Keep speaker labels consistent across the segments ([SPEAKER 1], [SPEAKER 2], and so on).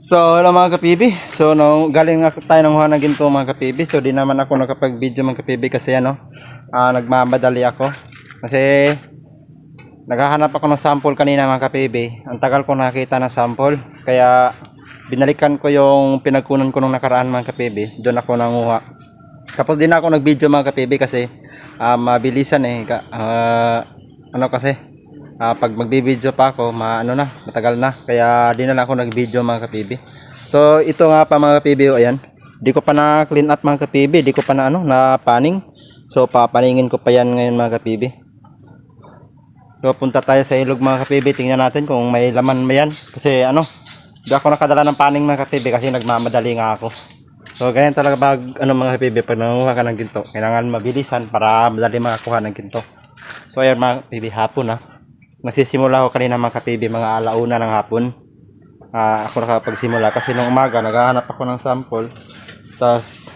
[SPEAKER 1] So, hello mga kapibi. So, galing tayo ng Juan ng ginto mga kapibi. So, di naman ako nakapag-video mga kapibi kasi nagmamadali ako. Kasi naghahanap ako ng sample kanina mga kapibi. Ang tagal ko nakita ng sample. Kaya binalikan ko yung pinagkunan ko nung nakaraan mga kapibi. Doon ako nanguha. Tapos din ako nag-video mga kapibi kasi mabilisan pag magbibideo pa ako, matagal na. Kaya di na lang ako nag-video mga kapibi. So ito nga pa mga kapibi, ayan. Di ko pa na clean up mga kapibi, di ko pa na paning. So papaningin ko pa yan ngayon mga kapibi. So punta tayo sa ilog mga kapibi, tingnan natin kung may laman ba yan. Kasi di ako nakadala ng paning mga kapibi kasi nagmamadali nga ako. So ganyan talaga mga kapibi, pag nanguha ka ng ginto, kailangan mabilisan para madali makakuha ng ginto. So ayan mga kapibi, hapon nagsisimula ako kanina mga kapibi, mga alauna ng hapon. Ako nakapagsimula kasi nung umaga naghahanap ako ng sample. Tapos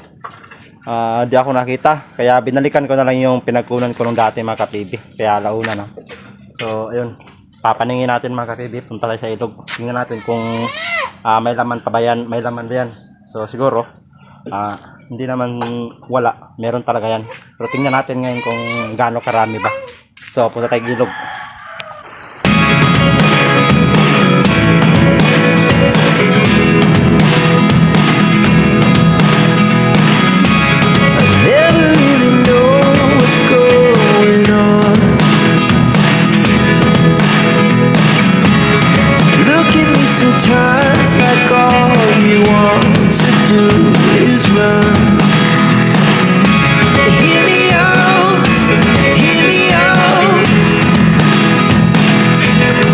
[SPEAKER 1] di ako nakita. Kaya binalikan ko na lang yung pinagkunan ko nung dati mga kapibi. Kaya alauna na. So ayun, papaningin natin mga kapibi. Punta tayo sa ilog. Tingnan natin kung may laman pa ba yan. May laman ba yan. So siguro hindi naman wala. Meron talaga yan. Pero tingnan natin ngayon kung gaano karami ba. So punta tayo ilog.
[SPEAKER 2] Sometimes like all you want to do is run. Hear me out, hear me out.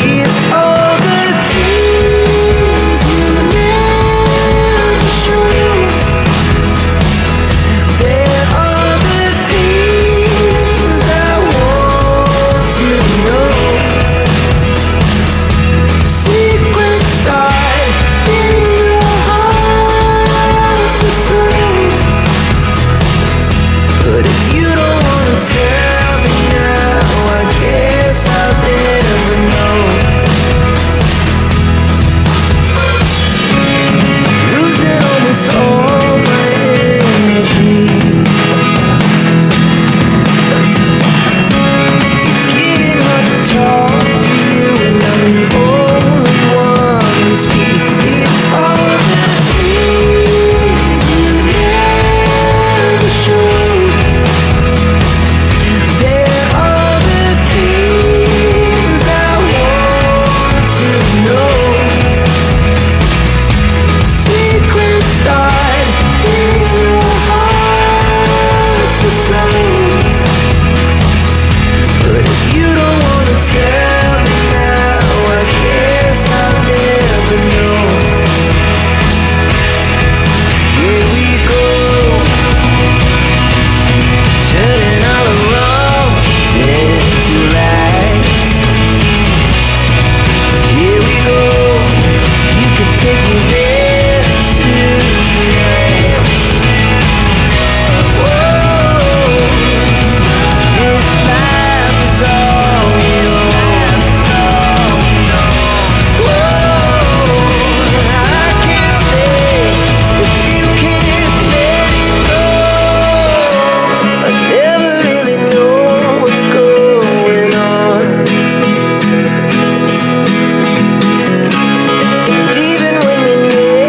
[SPEAKER 2] It's all the things you never show. There are the things I want to know. Secrets start in your heart so slow. But if you don't wanna tell me now, I guess I'll never know. Losing almost all my energy. It's getting hard to talk to you, and I'm the only one who speaks. It's all the things you never show. There are the things I want to know. Secrets start in your heart so slow. But if you don't wanna tell me now, I guess I'll never know. Here we go, turning all the wrongs into rights. Here we go, you can take me there tonight. Whoa, this life is all we know. Whoa, I can't stay if you can't let it go. I never really know what's going on. And even when you're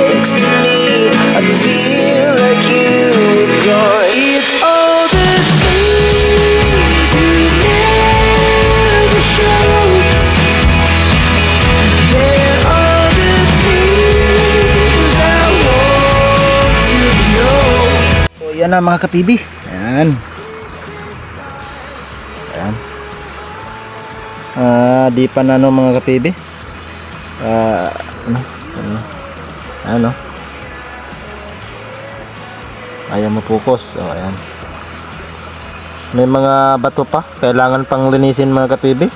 [SPEAKER 2] next to me, I feel like you were gone. It's all the things you never show. There are the things I want to know.
[SPEAKER 1] So yan na mga kapibi. Ayan. Ayan. Di pa na mga kapibi. Ayaw mapokus. So ayan. May mga bato pa. Kailangan pang linisin mga kapibi.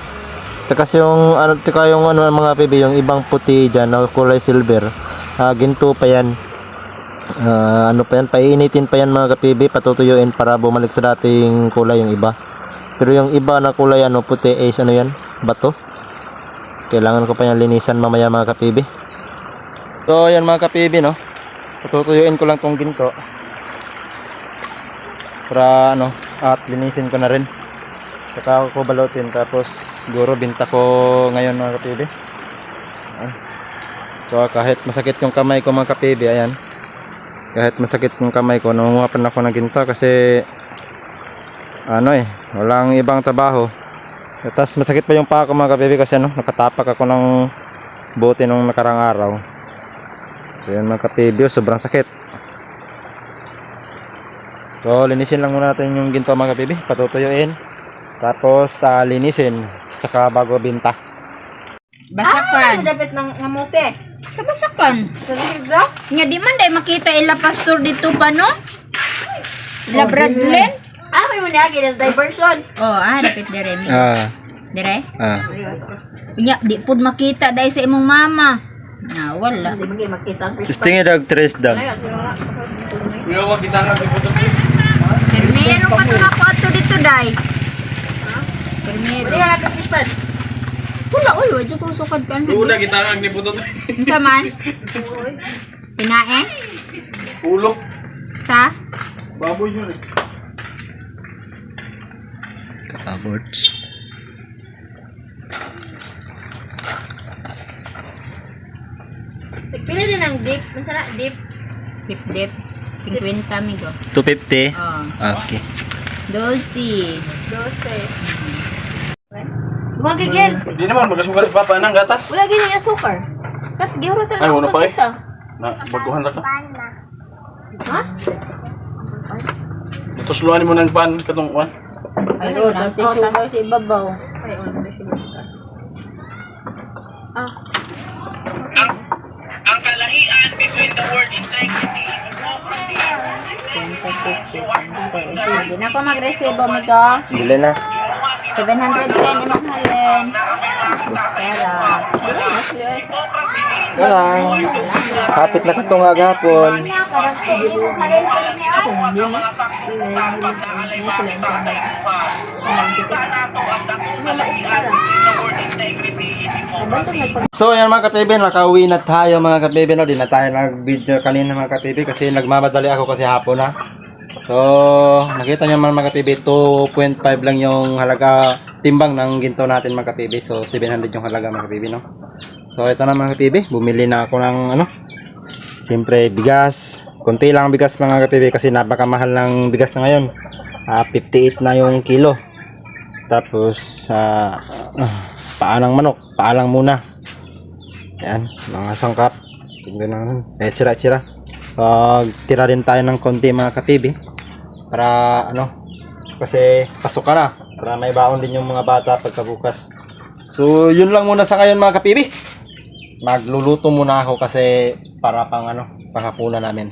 [SPEAKER 1] Tsaka yung mga kapibi, yung ibang puti dyan na kulay silver. Ginto pa yan. Painitin pa yan mga kapibi, patutuyuin para bumalik sa dating kulay yung iba. Pero yung iba na kulay puti is bato. Kailangan ko pa yan linisan mamaya mga kapibi. So yan mga kapibi, no, patutuyuin ko lang tong ginto para ano, at linisin ko na rin. Saka ako balutin, tapos siguro binta ko ngayon mga kapibi. Ayan. So kahit masakit yung kamay ko mga kapibi, ayan, kahit masakit yung kamay ko, nangunguha pa na ako ng ginto kasi ano walang ibang trabaho. Tapos masakit pa yung paa ko mga kapibi kasi ano, nakatapak ako ng bote nung nakarang araw. So yun mga kapibi, sobrang sakit. So linisin lang muna natin yung ginto mga kapibi, patutuyuin, tapos linisin, tsaka bago binta.
[SPEAKER 3] Basakan.
[SPEAKER 4] Dapat ng ngamote.
[SPEAKER 3] Sa basakan.
[SPEAKER 4] Sa libra?
[SPEAKER 3] Nga di man day makita ila pastor dito pa no? Ila Bradlen.
[SPEAKER 4] May maniyagi na diversion.
[SPEAKER 3] Oh, dapit dire mi. Dire? Nya di pud makita dai sa imong mama. Na wala.
[SPEAKER 4] Hindi magiging makita ang fish
[SPEAKER 1] Testing dag tres dag.
[SPEAKER 3] Meron pa to ako ato dito dai.
[SPEAKER 4] Hindi
[SPEAKER 3] Primero.
[SPEAKER 4] ka natin fish pan.
[SPEAKER 3] Wala oy, wa jud ko sukad kan.
[SPEAKER 5] Una kita ang niputot.
[SPEAKER 3] Sa man? Pinae?
[SPEAKER 5] Ulo.
[SPEAKER 3] Sa?
[SPEAKER 5] Baboy yun eh.
[SPEAKER 1] Aborts.
[SPEAKER 4] Nagpili din ng dip. Mansa na? Dip.
[SPEAKER 3] Dip dip. 50 amigo.
[SPEAKER 1] 250.
[SPEAKER 3] Oh.
[SPEAKER 1] Okay.
[SPEAKER 3] 12.
[SPEAKER 4] 12. Gumagigil.
[SPEAKER 5] Hindi naman magkasugal si Papa ng gatas.
[SPEAKER 4] Wala gini yung asukar. Kat, gihuro talaga
[SPEAKER 5] Ay, wala
[SPEAKER 4] ako
[SPEAKER 5] pa eh.
[SPEAKER 4] isa.
[SPEAKER 5] Na, baguhan lang ka.
[SPEAKER 4] Ha?
[SPEAKER 5] Ito suluan mo ng pan katong pan.
[SPEAKER 3] Ayun, ang tissue ko sa ibabaw.
[SPEAKER 4] Ay, on. May sinusta.
[SPEAKER 6] Ang kalahian between the word integrity and democracy.
[SPEAKER 3] Hindi na ako mag-resibo, amigo.
[SPEAKER 1] Bili na.
[SPEAKER 3] 710 imong halin. Sarap.
[SPEAKER 1] Wala. Kapit na katong agapon. So yan mga kapibi, nakauwi na tayo mga kapibi, no? Di na tayo nag-video kanina mga kapibi kasi nagmamadali ako kasi hapon na. So nakita nyo mga kapibi, 2.5 lang yung halaga timbang ng ginto natin mga kapibi. So 700 yung halaga mga kapibi, no? So ito na mga kapibi, bumili na ako ng ano, siyempre bigas. Kunti lang ang bigas mga kapibi kasi napakamahal ng bigas na ngayon. 58 na yung kilo. Tapos paalang manok, paalang muna. Yan, mga sangkap. Tingnan naman. Tsira-tsira. Tira din tayo ng konti mga kapibi. Para ano, kasi pasok ka na. Para may baon din yung mga bata pagkabukas. So, yun lang muna sa ngayon mga kapibi. Magluluto muna ako kasi para pang ano, panghapunan namin.